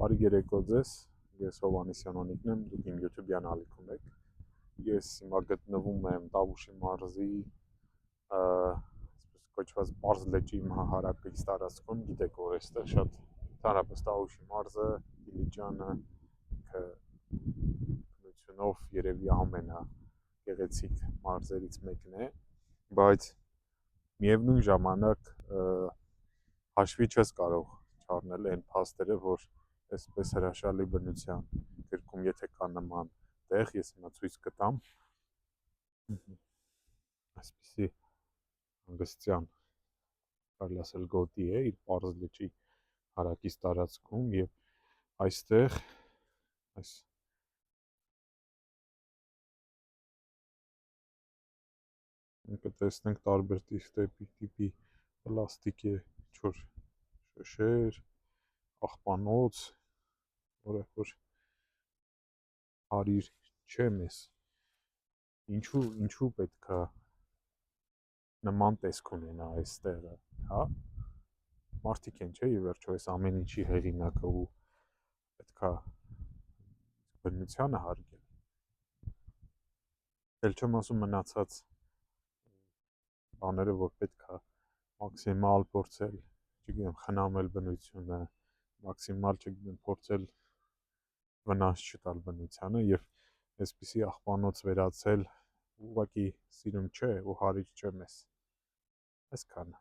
Բարի երեկո ձեզ, ես Հովհաննիսյան Օնիկն եմ, դուք իմ YouTube-յան ալիքում եք։ Ես հիմա գտնվում եմ Տավուշի մարզի այսպես կոչված Պարզ լճի հարակից տարածքում, գիտեք որ այստեղ շատ ընդհանրապես Տավուշի մարզը, Դիլիջանը բնությունով երևի ամենագեղեցիկ մարզերից մեկն է, բայց միևնույն ժամանակ հաշվի չես կարող չառնել այն փաստերը, որ այսպես հրաշալի բնության գրքում եթե կա նման տեղ, ես հիմա ցույց կտամ այսպիսի հանգստյան կարելի ասել գոտի է իր Պարզ լճի հարակից տարածքում եւ այստեղ այս կտեսնենք տարբեր տիպի պլաստիկի չոր շշեր, աղբանոց, որը որ հարիր չէ մեզ, ինչու պետք է նման տեսք ունենա այս տեղը, հա, մարդիկ են չէ, ի վերջո այս ամեն ինչի հեղինակը ու պետք է բնությանը հարգել, էլ չեմ ասում մնացած բաները, որ պետք է մաքսիմալ փորձել, չգիտեմ, խնամել բնությունը, մաքսիմալ, չգիտեմ, փորձել վնաս չտալ բնությանը եւ այսպիսի աղբանոց վերացել ուղղակի սիրուն չէ ու հարիր չէ մեզ, այսքանը